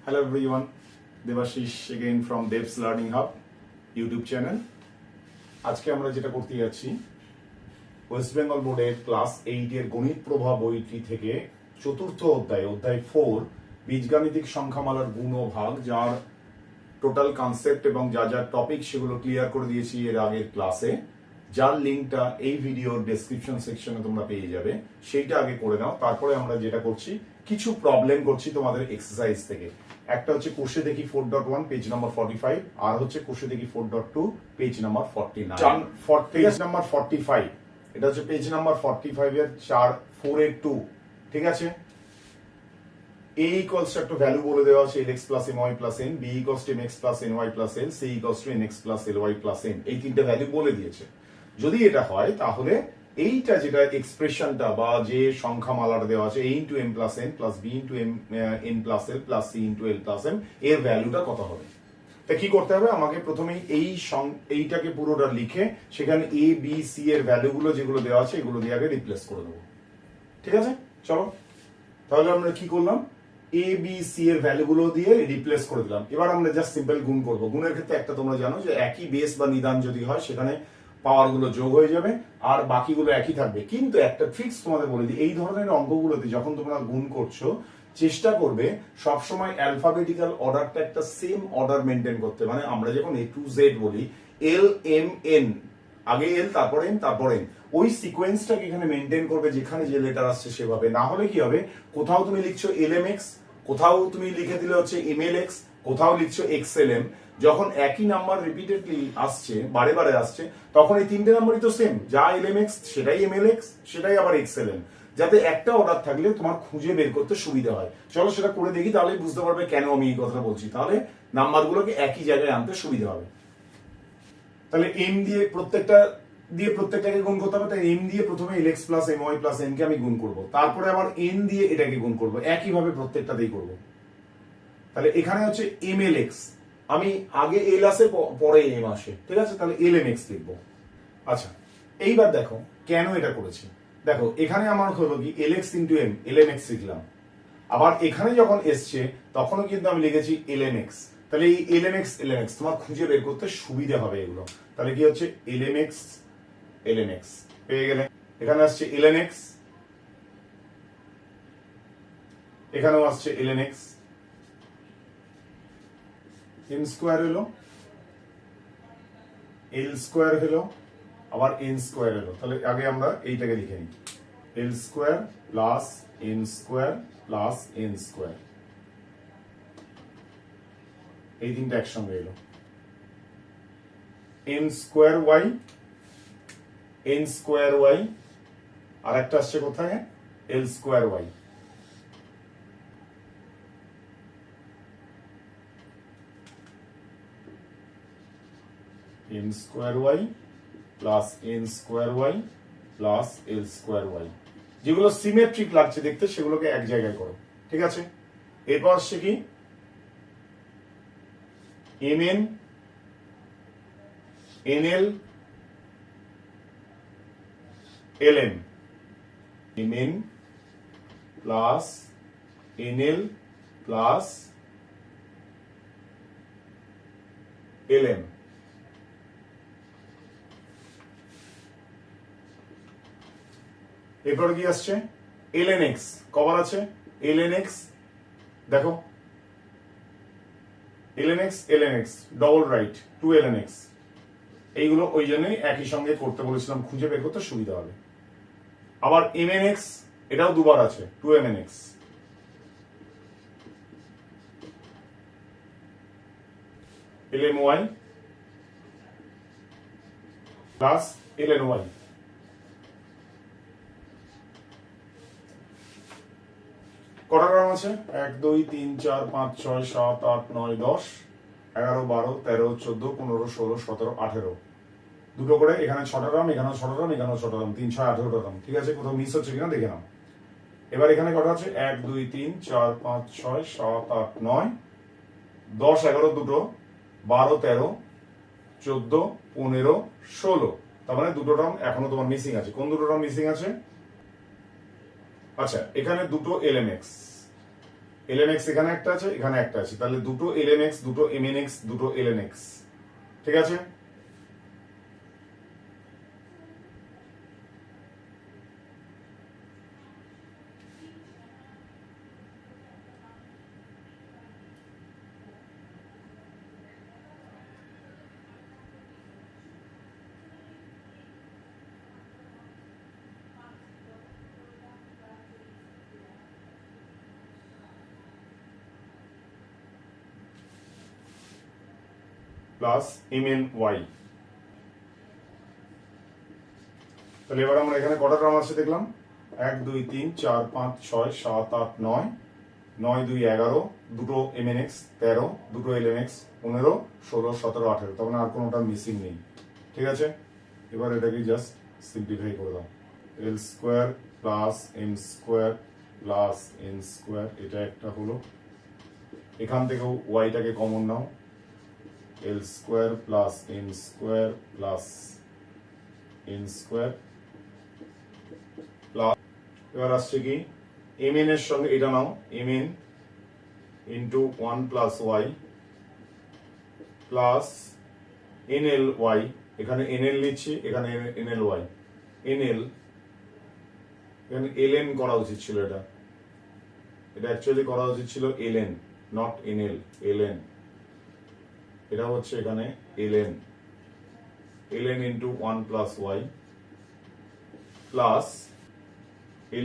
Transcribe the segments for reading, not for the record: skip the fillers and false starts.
Hello everyone, Devashish again from Dev's Learning Hub YouTube channel. আজকে আমরা যেটা করতে যাচ্ছি ওয়েস্ট বেঙ্গল বোর্ডের ক্লাস 8 এর গণিত প্রভা বইটি থেকে চতুর্থ অধ্যায় 4 বীজগাণিতিক সংখ্যামালার গুণ ও ভাগ, যার টোটাল কনসেপ্ট এবং যা যা টপিক সেগুলো ক্লিয়ার করে দিয়েছি এর আগের ক্লাসে, যার লিঙ্কটা এই ভিডিওর ডেসক্রিপশন সেকশনে তোমরা পেয়ে যাবে। সেইটা আগে করে নাও, তারপরে আমরা যেটা করছি কিছু প্রবলেম করছি তোমাদের এক্সারসাইজ থেকে। একটা হচ্ছে কোষে দেখি 4.1 পেজ নাম্বার 45, আর হচ্ছে কোষে দেখি 4.2 পেজ নাম্বার 49। পেজ নাম্বার 45, এটা হচ্ছে পেজ নাম্বার 45 এর 4 এর 2, ঠিক আছে। a equals to একটা ভ্যালু বলে দেওয়া আছে lx plus my plus n, b equals to mx plus ny plus l, c equals to nx plus ly plus n, এই তিনটে ভ্যালু বলে দিয়েছে। যদি এটা হয় তাহলে এইটা যেটা এক্সপ্রেশনটা বা যে সংখ্যামালাটা দেওয়া আছে a into m plus n plus b into m n plus l plus c into l plus m, এর ভ্যালুটা কত হবে। তা কি করতে হবে, আমাকে প্রথমেই এইটাকে পুরোটা লিখে সেখানে a b c এর ভ্যালুগুলো যেগুলো দেওয়া আছে এগুলো দিয়ে আগে রিপ্লেস করে দেবো, ঠিক আছে। চলো তাহলে আমরা কি করলাম, a b c এর ভ্যালুগুলো দিয়ে রিপ্লেস করে দিলাম। এবার আমরা জাস্ট সিম্পল গুণ করব। গুণের ক্ষেত্রে একটা তোমরা জানো যে একই বেস বা নিদান যদি হয় সেখানে পাওয়ার গুলো যোগ হয়ে যাবে আর বাকিগুলো একই থাকবে। কিন্তু একটা ট্রিক্স তোমাদের বলে দিই, এই ধরনের অঙ্কগুলোতে যখন তোমরা গুণ করছো চেষ্টা করবে সবসময় অ্যালফাবেটিক্যাল অর্ডারটা একটা সেম অর্ডার মেনটেন করতে। মানে আমরা যখন a to z বলি l m n, আগে এল তারপর এন তারপর এন, ওই সিকোয়েন্সটাকে এখানে মেনটেন করবে যেখানে যে লেটার আসছে সেভাবে। না হলে কি হবে, কোথাও তুমি লিখছো lmx, কোথাও তুমি লিখে দিলে হচ্ছে mlx, কোথাও লিখছো xlm, যখন একই নাম্বার রিপিটেডলি আসছে বারে বারে আসছে তখন এই তিনটে নাম্বারই তো সেম, যা lmx সেটাই mlx সেটাই আবার xlm, যাতে একটা অর্ডার থাকলে তোমার খুঁজে বের করতে সুবিধা হয়। চলো সেটা করে দেখি, তাহলেই বুঝতে পারবে কেন আমি এই কথাটা বলছি। তাহলে নাম্বারগুলোকে একই জায়গায় আনতে সুবিধা হবে। তাহলে m দিয়ে প্রত্যেকটাকে গুণ করতে হবে। তাই m দিয়ে প্রথমে lx plus my plus n কে আমি গুণ করব, তারপরে আবার n দিয়ে এটাকে গুণ করব, একইভাবে প্রত্যেকটাতেই করব। তাহলে এখানে হচ্ছে mlx, আমি আগে l আসে পরে m আসে, ঠিক আছে। তাহলে lmx লিখব। আচ্ছা এইবার দেখো কেন এটা করেছি। দেখো এখানে আমার হলো কি lx into m, lmx লিখলাম। আবার এখানে যখন এসছে তখনও কিন্তু আমি লিখেছি lmx। তাহলে এই lmx তোমার খুঁজে বের করতে সুবিধা হবে এগুলো। তাহলে কি হচ্ছে lmx পেয়ে গেলে, এখানে আসছে lnx, এখানেও আসছে lnx, m স্কয়ার হলো, l স্কয়ার হলো, আবার n স্কয়ার হলো। তাহলে আগে আমরা এইটাকে লিখে নিই, l square plus n square plus n square, এই তিনটা একসঙ্গে এলো। m স্কয়ার y, আর একটা আসছে কোথায় l square y। m square y plus n square y plus l square y, যেগুলো সিমেট্রিক লাগছে দেখতে সেগুলোকে এক জায়গায় করো, ঠিক আছে। এরপর আসছে কি mn nl lm, mn plus nl plus lm। এরপর কি আসছে lnx, কবার আছে lnx, দেখো lnx ডবল রাইট 2 lnx, এইগুলো ওই জন্যই একই সঙ্গে করতে বলেছিলাম, খুঁজে বের করতে সুবিধা হবে। আবার mnx, এটাও দুবার আছে 2 mnx, lmy প্লাস lny। কটা টার্ম আছে 1 2 3 4 5 6 7 8 9 10 11 12 13 14 15 16 17 18, দুটো করে এখানে 6টা টার্ম, এখানেও 6টা টার্ম, এখানেও 6টা টার্ম, 3 6 18টা টার্ম, ঠিক আছে। কোথাও মিস হচ্ছে কিনা দেখে নাও। এবার এখানে কটা আছে 1 2 3 4 5 6 7 8 9 10 11 দুটো, 12 13 14 15 16, তার মানে দুটো টার্ম এখনো তোমার মিসিং আছে। কোন দুটো টার্ম মিসিং আছে, আচ্ছা এখানে দুটো lmx, ln x এখানে একটা আছে, এখানে একটা আছে, তাহলে দুটো ln x, দুটো mn x, দুটো ln x। ঠিক আছে, প্লাস mn y। তাহলে এবার আমরা এখানে কটা টার্ম আছে দেখলাম, 1 2 3 4 5 6 7 8 9, 9 2 11, দুটো mn x 13, দুটো ln x 15 16 17 18, তখন আর কোনোটা মিসিং নেই। ঠিক আছে, এবার এটাকে জাস্ট সিম্পলিফাই করে দাও, l square plus m square plus n square, এটা একটা হলো। এখান থেকেও ওয়াইটাকে কমন নাও, l square plus m square plus n square plus, এবার আসছে কি mn এর সঙ্গে এটা নাও, mn into 1 plus y plus nl y, এখানে nl নিচ্ছি, এখানে nl y, nl এখানে ln করা উচিত ছিল, এটা অ্যাকচুয়ালি করা উচিত ছিল ln, নট nl, ln। এটা হচ্ছে এখানে ln, ln into 1 plus y plus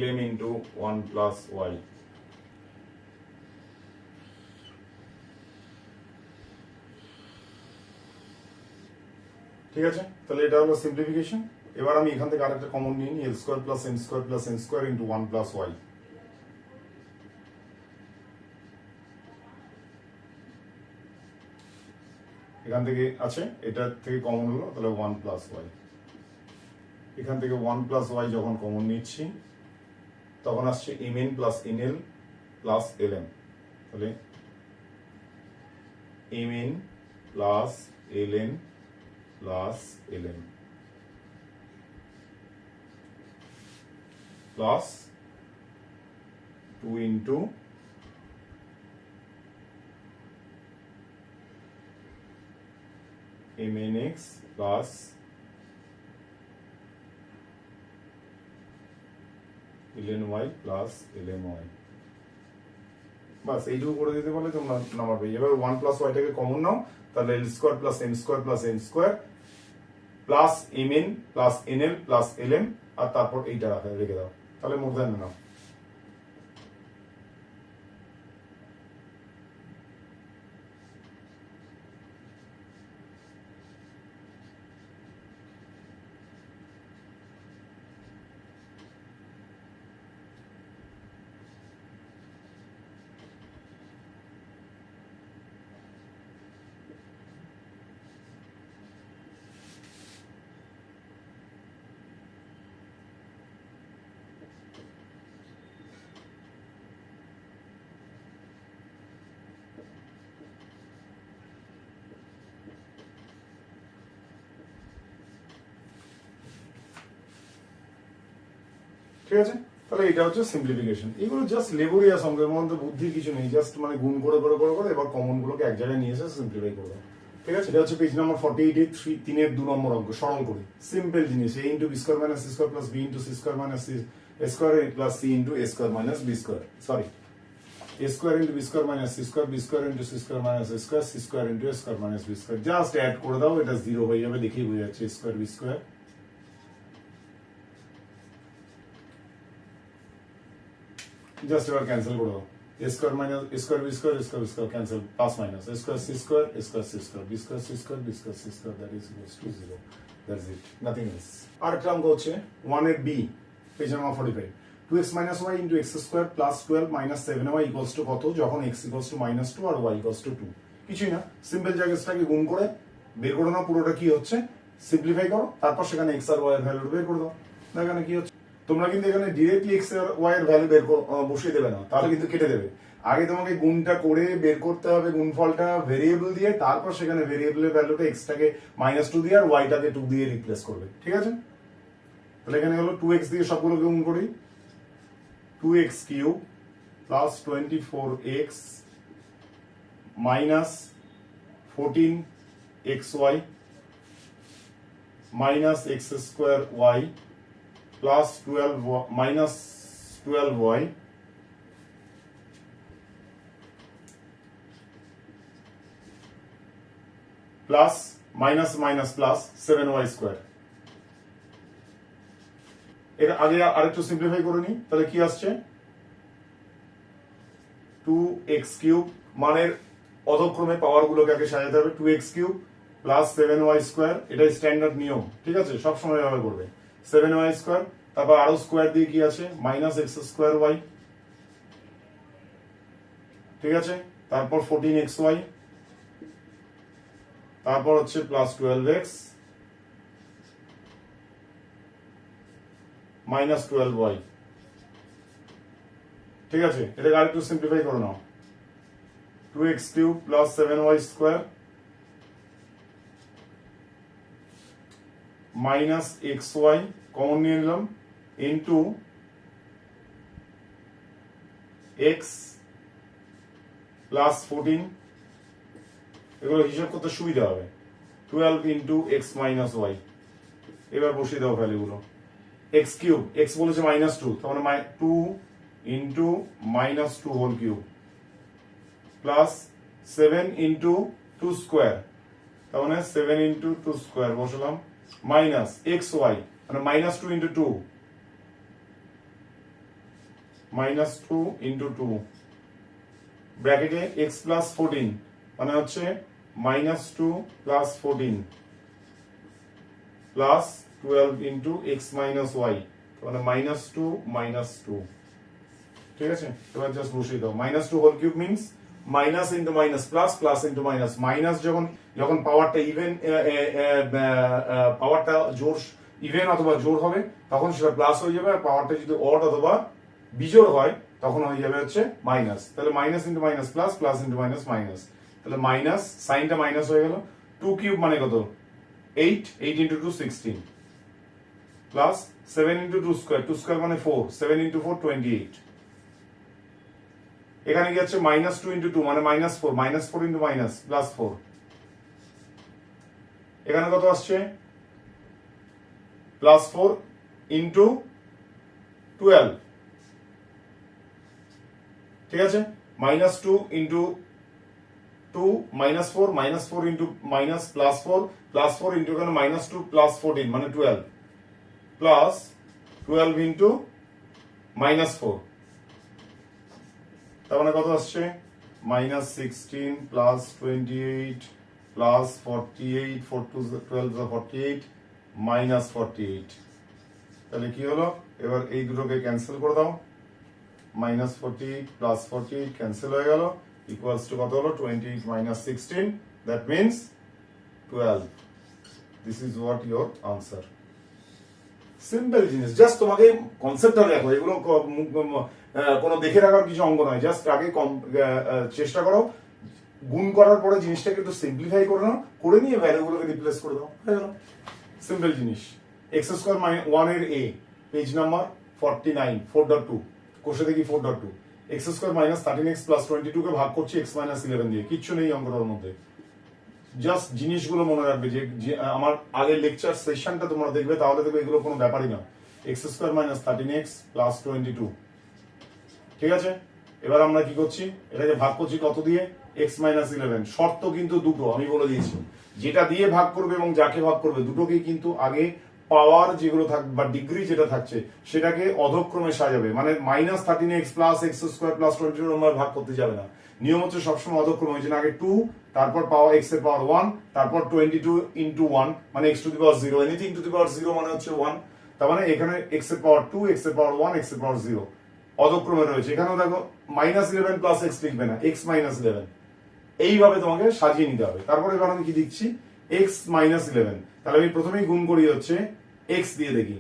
ln into 1 plus y. ঠিক আছে, তাহলে এটা হলো সিম্পলিফিকেশন। এবার আমি এখান থেকে আরেকটা কমন নিয়ে নিই, l square plus m square plus n square into 1 plus y. এখান থেকে আছে, এটা থেকে কমন হলো, তাহলে 1 প্লাস ওয়াই। এখান থেকে 1 প্লাস ওয়াই যখন কমন নিচ্ছি তখন আসছে mn plus nl plus ln, তাহলে mn plus ln plus ln plus 2 into mn x plus ln y plus ln y। বাস এইটুকু করে দিতে পারলে তোমরা নাম্বার পেয়ে যাবে। এবার 1 প্লাস ওয়াইটাকে কমন নাও, তাহলে l square plus m square plus n square plus mn plus nl plus ln, আর তারপর এইটা রেখে দাও, তাহলে মোর দ্যান নাও। ঠিক আছে, তাহলে এটা হচ্ছে সিম্পলিফিকেশন। এগুলো জাস্ট লেবরিয়াস অঙ্কের মধ্যে বুদ্ধির কিছু নেই, জাস্ট মানে গুণ করে করে করে করে এবার কমন গুলোকে এক জায়গায় নিয়ে এসে সিম্পলিফাই করবে। ঠিক আছে, এটা হচ্ছে পেজ নাম্বার 48 3 2 নম্বর অঙ্ক, সরল করি, সিম্পল জিনিস, a into B square minus C square plus B into C square minus C square plus C into A square minus B square, sorry a square into B square minus C square, B square into C square minus A square, C square into A square minus B square. Just add করে দাও, এটা zero হয়ে যাবে, দেখেই বোঝা যাচ্ছে, square B square just এবার cancel করে দাও, a square minus square B square square square cancel, plus minus a square C square square C square B square C square B square C square, that is equals to 0, that's it, nothing else. আরেকটা অঙ্ক হচ্ছে 1 এর বি, page number 45, 2x minus y into x square plus 12 minus 7y equals to কত, যখন x equals to minus 2 R y equals to 2। কিছুই না, simple জায়গাটাকে গুণ করে বের করে নাও পুরোটা কি হচ্ছে, সিম্পলিফাই করো, তারপর সেখানে x আর y এর ভ্যালু বের করে দাও। এখানে কি হচ্ছে, তোমরা কিন্তু এখানে ডিরেক্টলি x আর y এর ভ্যালু বের বসিয়ে দেবে না, তাহলে কিন্তু কেটে দেবে। আগে তোমাকে গুণটা করে বের করতে হবে গুণফলটা ভেরিয়েবল দিয়ে, তারপর সেখানে ভেরিয়েবলের ভ্যালুটা x টাকে -2 দিয়ে আর y টাকে 2 দিয়ে রিপ্লেস করবে। ঠিক আছে, তাহলে এখানে হলো 2x দিয়ে সবগুলোকে গুণ করি, 2x cube plus 24x minus 14xy minus x square y plus 12 minus 12y plus minus minus plus 7y square. এর আগে আরেকটু সিম্পলিফাই করে নি, তাহলে কি আসছে 2x কিউব, মানের অধক্রমে পাওয়ার গুলোকে আগে সাজাতে হবে। 2x cube plus 7y square, এটাই স্ট্যান্ডার্ড নিয়ম, ঠিক আছে, সবসময় এভাবে করবে। 7y স্কোয়ার, তারপর আরো স্কোয়ার দিয়ে কি আছে মাইনাস x স্কোয়ার y, ঠিক আছে, তারপর 14xy, তারপর হচ্ছে প্লাস 12x মাইনাস 12y, ঠিক আছে। এটাকে আরেকটু সিম্পলিফাই করে নাও। 2x cube plus 7y square minus xy common নিয়ে নিলাম ইন্টু x প্লাস 14, এগুলো হিসাব করতে সুবিধা হবে। 12 ইন্টু x মাইনাস y, এবার বসিয়ে দাও ভ্যালুগুলো। x কিউব, x বলেছে মাইনাস 2, তার মানে 2 into minus 2 whole cube plus 7 into 2 square, তার মানে 7 ইন্টু 2 স্কোয়ার বসালাম, মাইনাস xy মানে মাইনাস 2 ইন্টু 2, মাইনাস 2 ইন্টু 2 ব্র্যাকেটে x প্লাস 14 মানে হচ্ছে minus 2 plus 14 plus 12 into x minus y, মানে মাইনাস 2 মাইনাস 2, ঠিক আছে। এবার জাস্ট বসিয়ে দাও। Minus 2 whole cube means minus into minus plus, plus into minus. মাইনাস যখন পাওয়ারটা ইভেন, পাওয়ারটা জোর ইভেন অথবা জোর হবে তখন সেটা প্লাস হয়ে যাবে, আর পাওয়ারটা যদি অড অথবা বিজোড় হয় তখন হয়ে যাবে হচ্ছে মাইনাস। তাহলে minus into minus plus, plus into minus minus, তাহলে মাইনাস সাইনটা মাইনাস হয়ে গেল। 2 কিউব মানে কত 8, 8 into 2 16 plus 7 into 2 square, 2 square মানে 4, 7 ইন্টু 4 28। এখানে কি হচ্ছে মাইনাস 2 ইন্টু 2 মানে minus 4, minus 4 into minus plus 4। এখানে কত আসছে প্লাস 4 ইন্টু 12, ঠিক আছে, minus 2 into 2 minus 4, minus 4 into minus plus 4, plus 4 into এখানে মাইনাস 2 প্লাস 14 মানে 12 প্লাস 12 ইন্টু মাইনাস 4, তার মানে কত আসছে মাইনাস 16 প্লাস 28 প্লাস 48, 4 2 12 48 মাইনাস 48। তাহলে কি হলো, এবার এই দুটোকে ক্যান্সেল করে দাও, মাইনাস 48 প্লাস 48 ক্যান্সেল হয়ে গেল, ইকুয়ালস টু কত হলো 28 minus 16, that means 12। This is what your answer. Simple জিনিস, জাস্ট তোমাকে কনসেপ্টটা দেখো, এগুলো কোনো দেখে রাখার কিছু অঙ্ক নয়, জাস্ট আগে চেষ্টা করো গুণ করার পরে জিনিসটাকে একটু সিম্পলিফাই করে নাও, করে নিয়ে ভ্যালুগুলোকে রিপ্লেস করে দাও, হয়ে গেল। সিম্পল জিনিস। এক্স স্কোয়ার 1 এর এ, পেজ নাম্বার 49 4.2, কোষে দেখি 4.2, x square minus 13x plus 22 কে ভাগ করছি x মাইনাস 11 দিয়ে, কিচ্ছু নেই অঙ্কটার মধ্যে। জাস্ট জিনিসগুলো মনে রাখবে যে আমার আগের লেকচার সেশনটা তোমরা দেখবে, তাহলে দেখবে এগুলো কোনো ব্যাপারই না। X square minus 13x plus 22, ঠিক আছে। এবার আমরা কি করছি, এটাকে ভাগ করছি কত দিয়ে, x মাইনাস 11। শর্ত কিন্তু দুটো, আমি বলে দিয়েছি, যেটা দিয়ে ভাগ করবে এবং যাকে ভাগ করবে দুটোকেই কিন্তু আগে পাওয়ার যেগুলো থাকবে বা ডিগ্রি যেটা থাকছে সেটাকে অধক্রমে সাজাবে, মানে minus 13x plus x square plus 22 আমরা ভাগ করতে যাবে না। নিয়ম হচ্ছে সবসময় অধক্রম, হয়েছে আগে 2, তারপর পাওয়ার x এর পাওয়ার 1, তারপর 22 ইন্টু 1 মানে x to the power 0, anything to the power 0 মানে হচ্ছে 1, তার মানে এখানে x এর পাওয়ার 2, x এর পাওয়ার 1, x এর পাওয়ার 0 অধক্রমে রয়েছে। এখানেও দেখো মাইনাস 11 প্লাস x লিখবে না, x মাইনাস 11, এইভাবে তোমাকে সাজিয়ে নিতে হবে। তারপরে এবার আমি কি দিচ্ছি, x মাইনাস 11, তাহলে আমি প্রথমেই গুণ করি হচ্ছে x দিয়ে, দেখি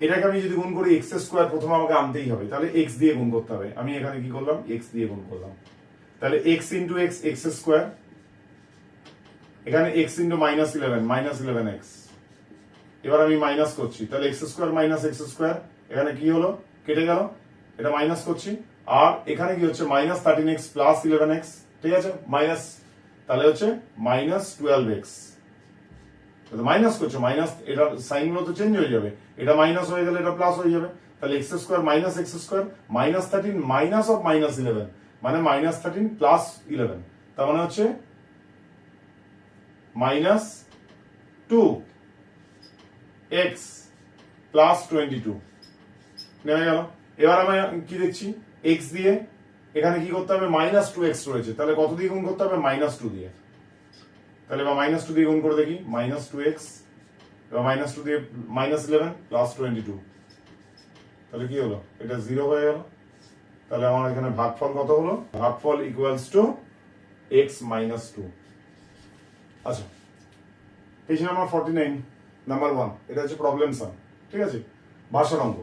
এটাকে আমি যদি গুণ করি x স্কোয়ার প্রথমে আমাকে আনতেই হবে, তাহলে x দিয়ে গুণ করতে হবে। আমি এখানে কি করলাম, x দিয়ে গুণ করলাম, তাহলে x into x, x square, এখানে x into minus 11 minus 11x, এবার আমি মাইনাস করছি, তাহলে x square minus x square, এখানে কি হলো কেটে গেল, এটা মাইনাস করছি, আর এখানে কি হচ্ছে মাইনাস 13x প্লাস 11x, ঠিক আছে, মাইনাস, তাহলে হচ্ছে মাইনাস 12x, মাইনাস করছো, মাইনাস, এটা সাইন গুলো তো চেঞ্জ হয়ে যাবে, এটা মাইনাস হয়ে গেলে এটা প্লাস হয়ে যাবে, তাহলে x square minus x square minus 13 minus of minus 11 মানে মাইনাস 13 প্লাস 11, তার মানে হচ্ছে মাইনাস 2x প্লাস 22 নেমে গেল। এবার আমি কি দেখছি, x দিয়ে এখানে কি করতে হবে, মাইনাস 2x রয়েছে, তাহলে কত দিয়ে গুণ করতে হবে, মাইনাস 2 দিয়ে, তাহলে এবার মাইনাস 2 দিয়ে গুণ করে দেখি, মাইনাস 2x, এবার মাইনাস 2 দিয়ে মাইনাস 11 প্লাস 22, তাহলে কি হলো, এটা 0 হয়ে গেল। তাহলে আমার এখানে ভাগফল কত হলো, ভাগফল ইকুয়ালস টু x মাইনাস 2। আচ্ছা, পেজ নাম্বার 49 নাম্বার 1, এটা হচ্ছে প্রবলেম সাম, ঠিক আছে, ভাষার অঙ্ক।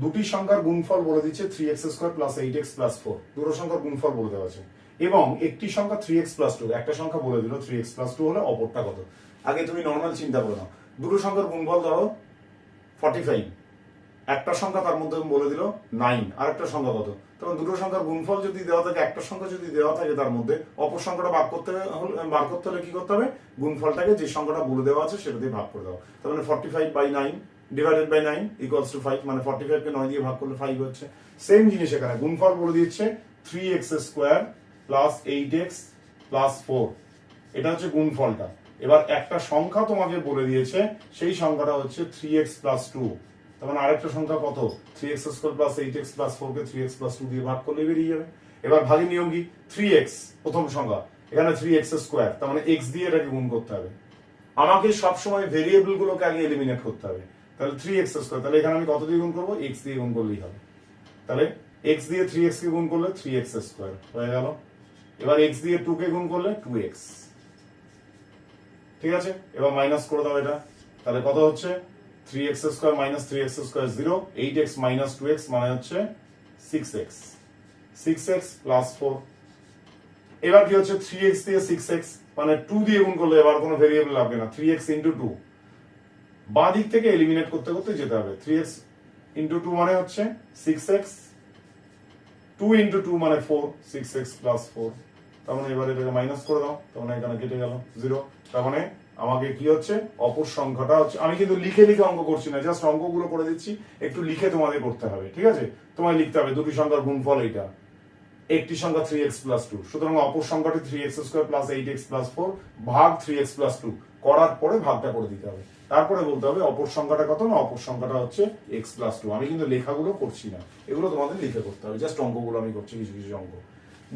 দুটি সংখ্যার গুণফল বলে দিচ্ছে 3x square plus 8x plus 4, দুটো সংখ্যার গুণফল বলে দেওয়া আছে, এবং একটি সংখ্যা 3x প্লাস 2, একটা সংখ্যা বলে দিল 3x প্লাস 2 হলে অপরটা কত। আগে তুমি নর্মাল চিন্তা করে নাও, দুটো সংখ্যার গুণফল ধরো 45, একটা সংখ্যা তার মধ্যে বলে দিল 9, আর একটা সংখ্যা কত, তখন দুটো সংখ্যার গুণফল যদি দেওয়া থাকে, একটা সংখ্যা যদি দেওয়া থাকে তার মধ্যে, অপর সংখ্যাটা বার করতে হলে কি করতে হবে, গুণফলটাকে যে সংখ্যাটা বলে দেওয়া আছে সেটা দিয়ে ভাগ করে দাও। তার মানে 45/9 ডিভাইডেড বাই 9 ইকুয়ালস টু 5, মানে 45 কে 9 দিয়ে ভাগ করলে 5 হচ্ছে। সেম জিনিস এখানে গুণফল বলে দিচ্ছে 3x square plus 8x plus 4, এটা হচ্ছে গুণফলটা। এবার একটা সংখ্যা তোমাকে বলে দিয়েছে, সেই সংখ্যাটা হচ্ছে 3x প্লাস 2, তার মানে আরেকটা সংখ্যা কত, 3x square plus 8x plus 4 কে 3x প্লাস 2 দিয়ে ভাগ করলে বেরিয়ে যাবে। এবার ভাগের নিয়ম কি, 3x প্রথম সংখ্যা, এখানে 3x স্কোয়ার, তার মানে x দিয়ে এটাকে গুণ করতে হবে। আমাকে সবসময় ভেরিয়েবল গুলোকে আগে এলিমিনেট করতে হবে, তাহলে 3x স্কোয়ার, তাহলে এখানে আমি কত দিয়ে গুণ করবো, x দিয়ে গুণ করলেই হবে, তাহলে x দিয়ে 3x কে গুণ করলে 3x স্কোয়ার হয়ে গেল। এবার x দিয়ে 2 কে গুণ করলে 2x, ঠিক আছে, এবার মাইনাস করে দাও এটা, তাহলে কত হচ্ছে 3x square minus 3x square 0, 8x minus 2x মানে হচ্ছে 6x, 6x প্লাস 4। এবার কি হচ্ছে 3x দিয়ে 6x মানে 2 দিয়ে গুণ করলে এবার কোনো ভেরিয়েবল লাগবে না, 3x ইন্টু 2, বাঁ দিক থেকে এলিমিনেট করতে করতে যেতে হবে, 3x ইন্টু 2 মানে হচ্ছে 6x, 2 ইন্টু 2 মানে 4, 6x প্লাস 4, তার মানে এবার এটাকে মাইনাস করে দাও, তার মানে এখানে কেটে গেল 0, তার মানে আমাকে কি হচ্ছে, অপর সংখ্যাটা হচ্ছে, আমি কিন্তু লিখে লিখে অঙ্ক করছি না, জাস্ট অঙ্কগুলো করে দিচ্ছি, একটু লিখে তোমাদের করতে হবে, ঠিক আছে, তোমায় লিখতে হবে দুটি সংখ্যার গুণফল এইটা, একটি সংখ্যা 3x প্লাস 2, সুতরাং অপর সংখ্যাটি 3x square plus 8x plus 4 ভাগ 3x প্লাস 2 করার পরে ভাগটা করে দিতে হবে, তারপরে বলতে হবে অপর সংখ্যাটা কত, না অপর সংখ্যাটা হচ্ছে x প্লাস 2। আমি কিন্তু লেখাগুলো করছি না, এগুলো তোমাদের লিখে করতে হবে, জাস্ট অঙ্কগুলো আমি করছি, কিছু কিছু অঙ্ক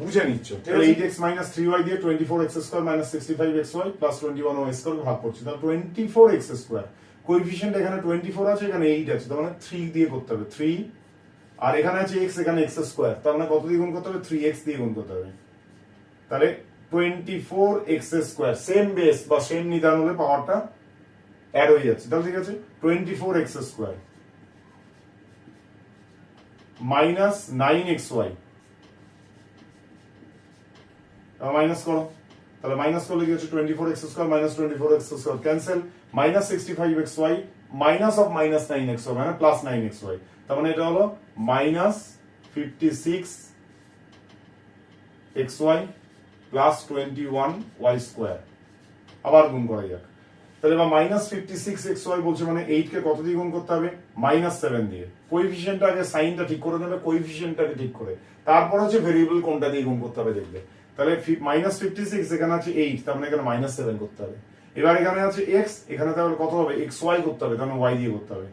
বুঝে নিচ্ছ। 8x মাইনাস 3y দিয়ে 24x square minus 65xy plus 21y square ভাগ করছি, তাহলে 24x স্কোয়ার, কোএফিসিয়েন্ট এখানে 24 আছে, এখানে 8 আছে, তার মানে 3 দিয়ে করতে হবে, 3, আর এখানে আছে x, এখানে x স্কোয়ার, তার মানে কত দিয়ে গুণ করতে হবে, 3x দিয়ে গুণ করতে হবে, তাহলে 24x স্কোয়ার, সেম বেস বা সেম নিদান হলে পাওয়ারটা অ্যাড হয়ে যাচ্ছে, তাহলে ঠিক আছে, 24x square minus 9xy, minus করো, তাহলে মাইনাস করলে কি হচ্ছে 24x square minus 24x square cancel, minus 65xy minus of minus 9xy মানে প্লাস 9xy, তার মানে এটা হলো minus 56xy plus 21y square, আবার গুণ করা যাক, তাহলে এবার মাইনাস 56xy বলছে মানে 8 কে কত দিয়ে গুণ করতে হবে, মাইনাস 7 দিয়ে, কোএফিসিয়েন্টটা আগে সাইনটা ঠিক করে নেবে, কোএফিসিয়েন্টটাকে ঠিক করে, তারপর হচ্ছে ভেরিয়েবল কোনটা দিয়ে গুণ করতে হবে দেখবে, তাহলে মাইনাস 56, এখানে আছে 8, তার মানে এখানে মাইনাস 7 করতে হবে, এবার এখানে আছে x, এখানে তাহলে কত হবে, xy করতে হবে, তাহলে y দিয়ে করতে হবে,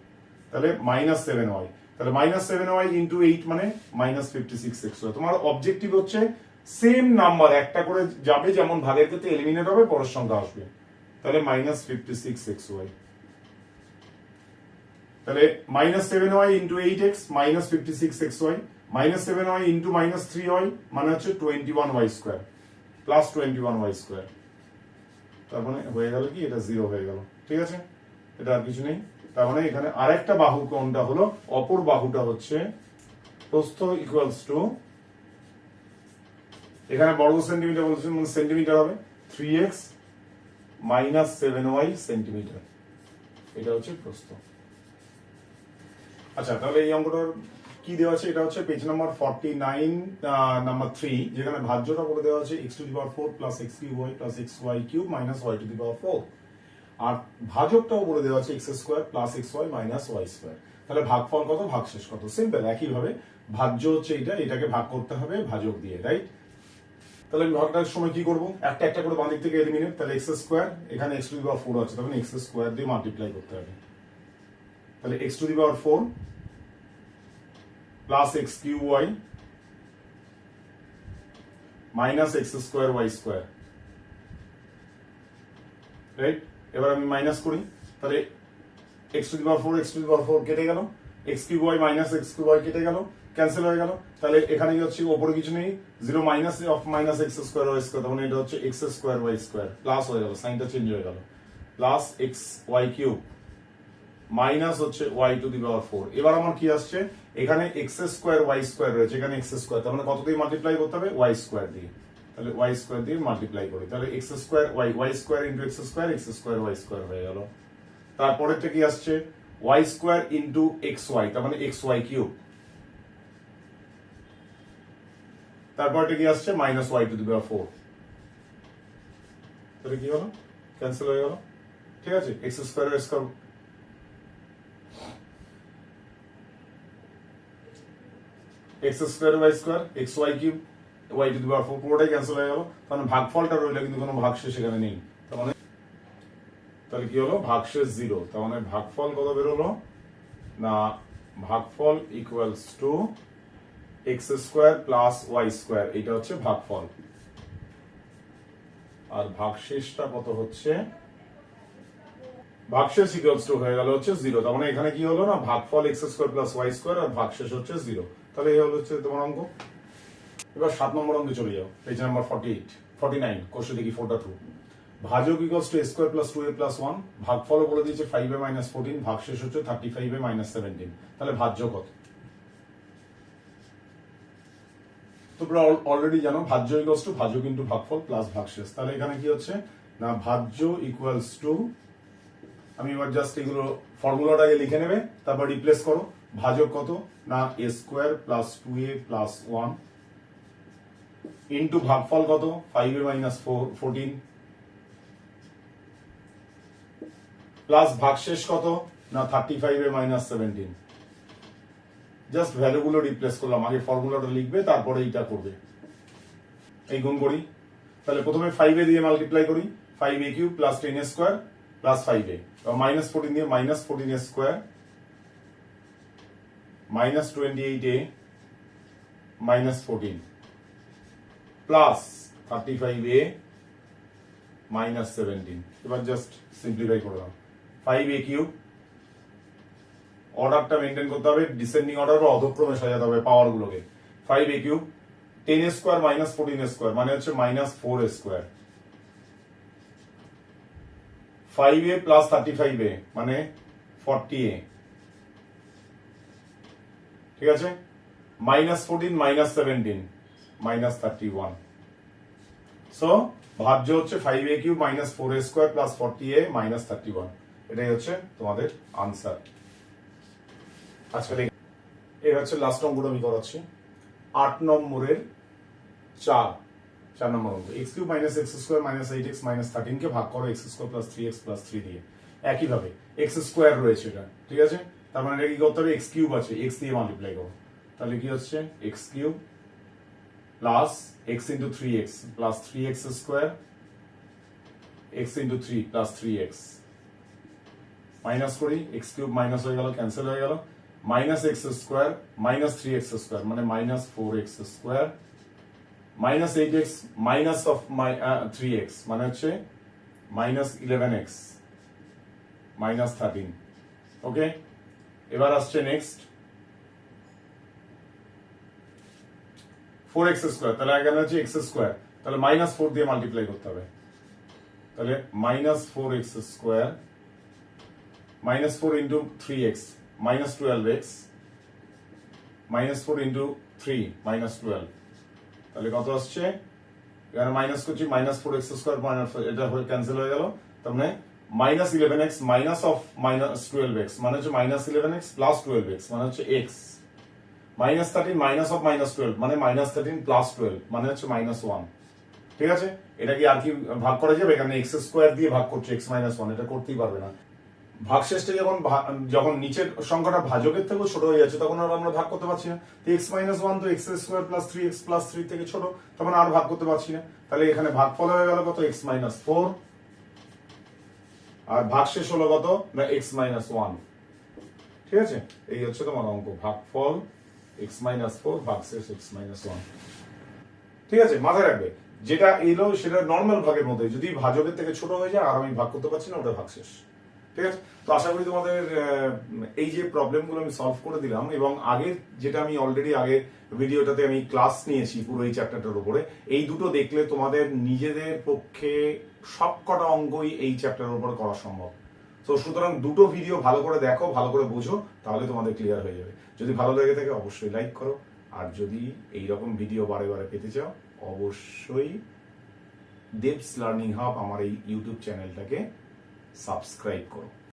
তাহলে মাইনাস 7y, তাহলে মাইনাস 7y ইন্টু 8 মানে মাইনাস 56xy। তোমার অবজেক্টিভ হচ্ছে সেম নাম্বার একটা করে যাবে, যেমন ভাগের ক্ষেত্রে এলিমিনেট হবে, পরের সংখ্যা আসবে, তাহলে মাইনাস 56xy, তাহলে minus 7y into 8x minus 56xy, minus 7y into minus 3y মানে হচ্ছে 21y square plus 21y square, তার মানে হয়ে গেল কি, এটা 0 হয়ে গেল, ঠিক আছে, এটা আর কিছু নেই। তার মানে এখানে আরেকটা বাহু কোণটা হলো, অপর বাহুটা হচ্ছে প্রস্থ ইকুয়ালস টু, এখানে বর্গ সেন্টিমিটার বলছে, সেন্টিমিটার হবে 3x মাইনাস 7y সেন্টিমিটার, এটা হচ্ছে প্রস্থ। আচ্ছা, তাহলে এই অঙ্কটার কি দেওয়া আছে, এটা হচ্ছে পেজ নাম্বার 49 নাম্বার 3, যেখানে ভাজ্যটা বলে দেওয়া আছে x to the power 4 plus x cube y plus xy cube minus y to the power 4, আর ভাজকটাও বলে দেওয়া আছে x square plus xy minus y square. তাহলে ভাগফল কত, ভাগশেষ কত, সিম্পল। একইভাবে ভাজ্য হচ্ছে এটাকে ভাগ করতে হবে ভাজক দিয়ে, রাইট? তাহলে আমি ভাগটার সময় কি করব, একটা একটা করে বাঁ দিক থেকে এলিমিনেট। তাহলে x স্কয়ার, এখানে x টু দি পাওয়ার 4 আছে, তখন x স্কয়ার দিয়ে মাল্টিপ্লাই করতে হবে। তাহলে x to the power 4 plus x cube y minus x square y square, right? এবার আমি মাইনাস করি, তাহলে x to the power 4 x to the power 4 কেটে গেল, x cube y minus x cube y কেটে গেল, ক্যান্সেল হয়ে গেল। তাহলে এখানে কি হচ্ছে, উপরে কিছু নেই, 0 minus of minus x square y square, তখন এটা হচ্ছে x square y square, plus হয়ে গেল, সাইনটা চেঞ্জ হয়ে গেল, plus x y cube minus হচ্ছে y টু দি পাওয়ার 4। এবার আমার কি আসছে, এখানে x স্কয়ার y স্কয়ার রয়েছে, এখানে x স্কয়ার, তার মানে কত দিয়ে মাল্টিপ্লাই করতে হবে, y স্কয়ার দিয়ে। তাহলে y স্কয়ার দিয়ে মাল্টিপ্লাই করি, তাহলে x square y square into x square y square হয়ে গেল। তারপরেরটা কি আসছে, y স্কয়ার ইনটু xy, তার মানে xy কিউব। তারপরটা কি আসছে, minus y to the power 4। তাহলে কি হলো, ক্যান্সেল হয়ে গেল, ঠিক আছে? x square square x square y square xy cube y to the power 4, পুরোটাই ক্যান্সেল হয়ে গেল। তাহলে ভাগফলটা রইল, কিন্তু কোনো ভাগশেষ এখানে নেই। তাহলে কি হলো, ভাগশেষ 0। তার মানে ভাগফল কত বেরোলো না, ভাগফল equals to x square plus y square, এটা হচ্ছে ভাগফল। আর ভাগশেষটা কত হচ্ছে, ভাগশেষ ইকুয়ালস টু হয়ে গেল হচ্ছে 0। তার মানে এখানে কি হলো না, ভাগফল x square plus y square আর ভাগশেষ হচ্ছে 0। তাহলে এই হলো হচ্ছে তোমার অঙ্ক। এবার 7 নম্বর অঙ্কে চলে যাও, পেজ নাম্বার 49, কোশ্চেন দেখি 4.2। ভাজক equals to a square plus 2a plus 1, ভাগফল বলে দিয়েছে 5a মাইনাস 14, ভাগশেষ হচ্ছে 35a মাইনাস 17। তাহলে ভাজ্য কত? তোমরা অলরেডি জানো ভাজ্য ইকুয়ালস টু ভাজক ইনটু ভাগফল প্লাস ভাগশেষ। তাহলে এখানে কি হচ্ছে না, ভাজ্য ইকুয়ালস টু, আমি এবার জাস্ট এগুলো ফর্মুলাটাকে লিখে নেবে, তারপর রিপ্লেস করো। ভাজক কত না, a square plus 2a plus 1 into ভাগফল কত, 5a মাইনাস 14 প্লাস ভাগশেষ কত না, 35a মাইনাস 17। জাস্ট ভ্যালুগুলো রিপ্লেস করলাম, আগে ফর্মুলাটা লিখবে তারপরে এইটা করবে। এই গুণ করি, তাহলে প্রথমে 5a দিয়ে মাল্টিপ্লাই করি, 5a cube plus 10a square plus 5a, minus 14 দিয়ে minus 14a square minus 28a minus 14 plus 35a minus 17। এবার জাস্ট সিম্পলিফাই করলাম, 5a কিউব, অর্ডারটা মেনটেন করতে হবে, ডিসেন্ডিং অর্ডার বা অধক্রমে সাজাতে হবে পাওয়ার গুলোকে। 5a cube 10a square minus 14a square, মানে হচ্ছে minus 4a square, 5a plus 35a মানে 40a, ঠিক আছে? Minus 14 minus 17 minus 31। সো ভাজ্য হচ্ছে 5a cube minus 4a square plus 40a minus 31। এটাই হচ্ছে তোমাদের আনসার। আজকে এই হচ্ছে লাস্ট অঙ্কটা আমি করাচ্ছি, 8 নম্বরের 4 নম্বর অঙ্ক। x cube minus x square minus 8x minus 13 কে ভাগ করো x square plus 3x plus 3 দিয়ে। একইভাবে x স্কয়ার রয়েছে এটা, ঠিক আছে? তার মানে এটা কি করতে হবে, x কিউব আছে, x দিয়ে মাল্টিপ্লাই করো। তাহলে কি হচ্ছে, x cube plus x into 3x plus 3x square x into 3 plus 3x, minus করি, x কিউব মাইনাস হয়ে গেল, ক্যান্সেল হয়ে গেল, minus x square minus 3x square মানে minus 4x square minus 8x minus of 3x মানে হচ্ছে minus 11x minus 13। ওকে, এবার আসছে নেক্সট 4x স্কয়ার, তাহলে এখানে হচ্ছে x স্কয়ার, তাহলে মাইনাস 4 দিয়ে মাল্টিপ্লাই করতে হবে। তাহলে minus 4x square minus 4 into 3x minus 12x minus 4 into 3 minus 12। তাহলে কত আসছে, এখানে মাইনাস করছি, মাইনাস 4x স্কয়ার মাইনাস, এটা ক্যান্সেল হয়ে গেল, তার মানে minus 11x minus of minus 12x মানে হচ্ছে মাইনাস 11x প্লাস 12x মানে হচ্ছে x -13 মাইনাস অফ -12 মানে -13 প্লাস 12 মানে হচ্ছে -1। ঠিক আছে, এটা কি আর কি ভাগ করা যাবে? এখানে এক্স স্কোয়ার দিয়ে ভাগ করছে x-1, এটা করতেই পারবে না। ভাগশেষটা যখন নিচের সংখ্যাটা ভাজকের থেকেও ছোট হয়ে যাচ্ছে তখন আর আমরা ভাগ করতে পারছি না। x-1 তো x² প্লাস 3x প্লাস 3 থেকে ছোট, তখন আর ভাগ করতে পারছি না। তাহলে এখানে ভাগফল হয়ে গেল কত? x-4, আর ভাগশেষ হলো কত? না x-1। ঠিক আছে, এই হচ্ছে তোমার অঙ্ক, ভাগফল x-4 ভাগশেষ x-1। ঠিক আছে, মাথায় রাখবে যেটা এলো সেটা নর্মাল ভাগের মধ্যে, যদি ভাজকের থেকে ছোট হয়ে যায় আর আমি ভাগ করতে পারছি না, ওটা ভাগশেষ। ঠিক আছে, তো আশা করি তোমাদের এই যে প্রবলেমগুলো আমি সলভ করে দিলাম, এবং আগের যেটা আমি অলরেডি আগে ভিডিওটাতে আমি ক্লাস নিয়েছি পুরো এই চ্যাপ্টারটার উপরে, এই দুটো দেখলে তোমাদের নিজেদের পক্ষে সবকটা অঙ্কই এই চ্যাপ্টারের উপর করা সম্ভব। তো সুতরাং দুটো ভিডিও ভালো করে দেখো, ভালো করে বোঝো, তাহলে তোমাদের ক্লিয়ার হয়ে যাবে। যদি ভালো লেগে থাকে অবশ্যই লাইক করো, আর যদি এইরকম ভিডিও বারে বারে পেতে চাও অবশ্যই দেবস লার্নিং হাব আমার এই ইউটিউব চ্যানেলটাকে সাবস্ক্রাইব করো।